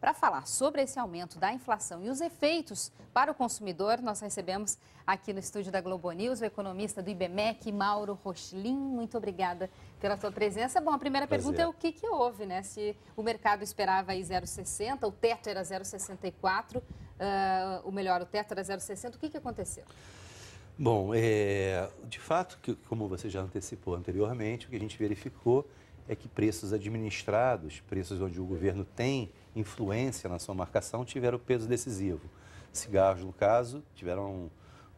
Para falar sobre esse aumento da inflação e os efeitos para o consumidor, nós recebemos aqui no estúdio da Globo News o economista do IBMEC, Mauro Rochlin. Muito obrigada pela sua presença. Bom, a primeira pergunta é o que houve, né? Se o mercado esperava aí 0,60, o teto era 0,64, o teto era 0,60, o que aconteceu? Bom, de fato, como você já antecipou anteriormente, o que a gente verificou é que preços administrados, preços onde o governo tem influência na sua marcação, tiveram peso decisivo. Cigarros, no caso, tiveram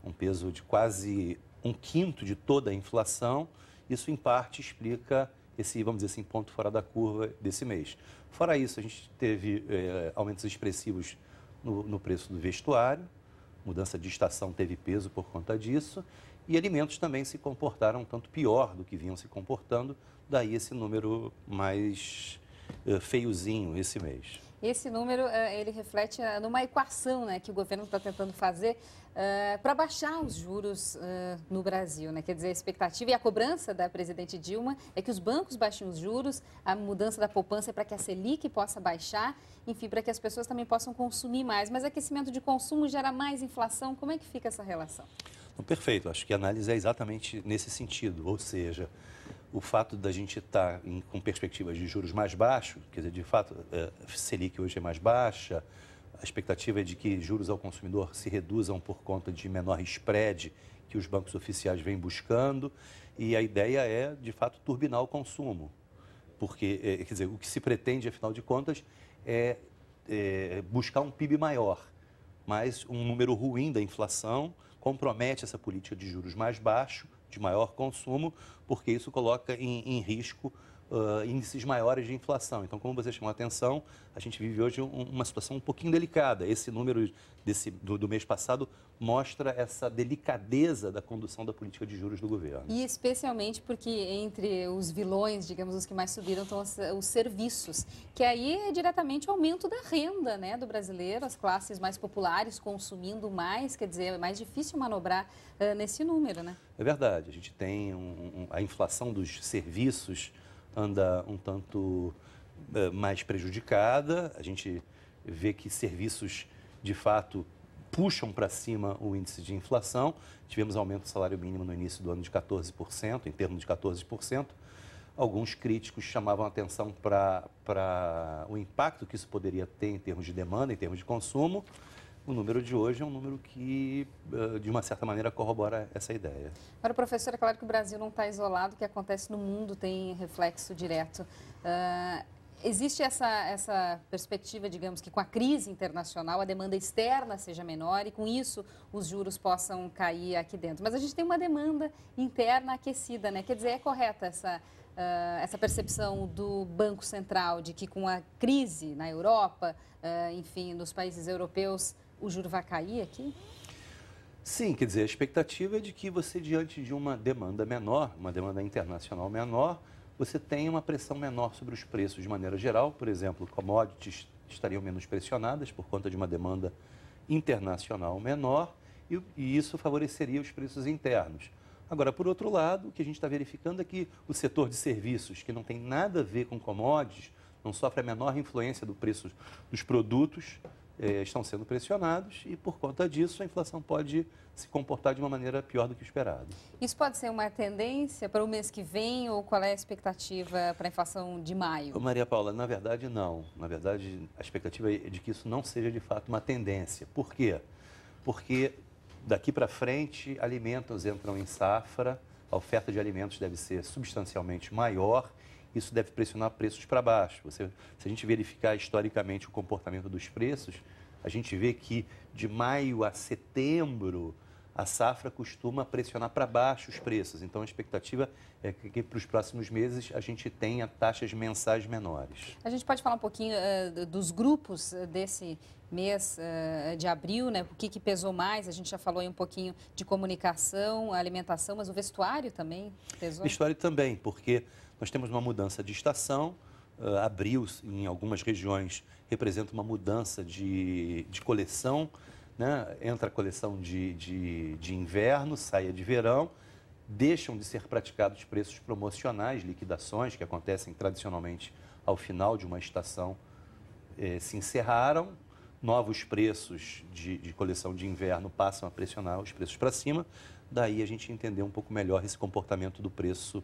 um peso de quase 1/5 de toda a inflação. Isso, em parte, explica esse, vamos dizer assim, ponto fora da curva desse mês. Fora isso, a gente teve aumentos expressivos no preço do vestuário, mudança de estação teve peso por conta disso, e alimentos também se comportaram tanto pior do que vinham se comportando, daí esse número mais feiozinho esse mês. Esse número, ele reflete numa equação, né, que o governo está tentando fazer para baixar os juros no Brasil, né? Quer dizer, a expectativa e a cobrança da presidente Dilma é que os bancos baixem os juros, a mudança da poupança é para que a Selic possa baixar, enfim, para que as pessoas também possam consumir mais. Mas aquecimento de consumo gera mais inflação, como é que fica essa relação? Perfeito, acho que a análise é exatamente nesse sentido, ou seja, o fato da gente estar com perspectivas de juros mais baixos, quer dizer, de fato, a Selic hoje é mais baixa, a expectativa é de que juros ao consumidor se reduzam por conta de menor spread que os bancos oficiais vêm buscando, e a ideia é, de fato, turbinar o consumo, porque, quer dizer, o que se pretende, afinal de contas, é buscar um PIB maior, mas um número ruim da inflação compromete essa política de juros mais baixo, de maior consumo, porque isso coloca em risco índices maiores de inflação. Então, como você chamou a atenção, a gente vive hoje uma situação um pouquinho delicada. Esse número do mês passado mostra essa delicadeza da condução da política de juros do governo. E especialmente porque entre os vilões, digamos, os que mais subiram estão os serviços, que aí é diretamente o aumento da renda, né, do brasileiro, as classes mais populares consumindo mais, quer dizer, é mais difícil manobrar nesse número, né? É verdade, a gente tem a inflação dos serviços anda um tanto mais prejudicada, a gente vê que serviços, de fato, puxam para cima o índice de inflação. Tivemos aumento do salário mínimo no início do ano de 14%, em termos de 14%. Alguns críticos chamavam a atenção para o impacto que isso poderia ter em termos de demanda, em termos de consumo. O número de hoje é um número que, de uma certa maneira, corrobora essa ideia. Agora, professor, é claro que o Brasil não está isolado, o que acontece no mundo tem reflexo direto. Existe essa perspectiva, digamos, que com a crise internacional a demanda externa seja menor e com isso os juros possam cair aqui dentro. Mas a gente tem uma demanda interna aquecida, né? Quer dizer, é correta essa percepção do Banco Central de que com a crise na Europa, enfim, nos países europeus, o juro vai cair aqui? Sim, quer dizer, a expectativa é de que você, diante de uma demanda menor, uma demanda internacional menor, você tenha uma pressão menor sobre os preços de maneira geral. Por exemplo, commodities estariam menos pressionadas por conta de uma demanda internacional menor e isso favoreceria os preços internos. Agora, por outro lado, o que a gente está verificando é que o setor de serviços, que não tem nada a ver com commodities, não sofre a menor influência do preço dos produtos, estão sendo pressionados e, por conta disso, a inflação pode se comportar de uma maneira pior do que o esperado. Isso pode ser uma tendência para o mês que vem ou qual é a expectativa para a inflação de maio? Maria Paula, na verdade, não. Na verdade, a expectativa é de que isso não seja, de fato, uma tendência. Por quê? Porque daqui para frente, alimentos entram em safra, a oferta de alimentos deve ser substancialmente maior, isso deve pressionar preços para baixo. Se a gente verificar historicamente o comportamento dos preços, a gente vê que de maio a setembro a safra costuma pressionar para baixo os preços. Então, a expectativa é que para os próximos meses a gente tenha taxas mensais menores. A gente pode falar um pouquinho dos grupos desse mês de abril, né? O que pesou mais? A gente já falou aí um pouquinho de comunicação, alimentação, mas o vestuário também pesou? Vestuário também, porque nós temos uma mudança de estação. Abril, em algumas regiões, representa uma mudança de coleção, né? Entra a coleção de inverno, saia de verão, deixam de ser praticados preços promocionais, liquidações, que acontecem tradicionalmente ao final de uma estação se encerraram, novos preços de coleção de inverno passam a pressionar os preços para cima, daí a gente entender um pouco melhor esse comportamento do preço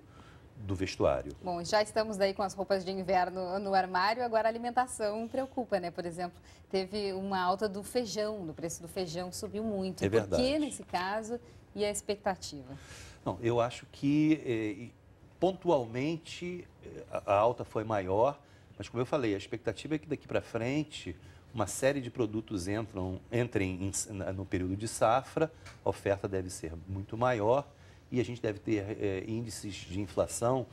do vestuário. Bom, já estamos daí com as roupas de inverno no armário, agora a alimentação preocupa, né? Por exemplo, teve uma alta do feijão, do preço do feijão subiu muito. É verdade. Por que nesse caso e a expectativa? Não, eu acho que pontualmente a alta foi maior, mas como eu falei, a expectativa é que daqui para frente uma série de produtos entrem no período de safra, a oferta deve ser muito maior e a gente deve ter índices de inflação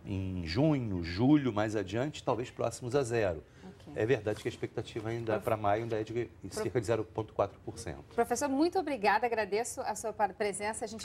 em junho, julho, mais adiante, talvez próximos a zero. Okay. É verdade que a expectativa ainda para maio ainda é de cerca de 0,4%. Professor, muito obrigada, agradeço a sua presença. A gente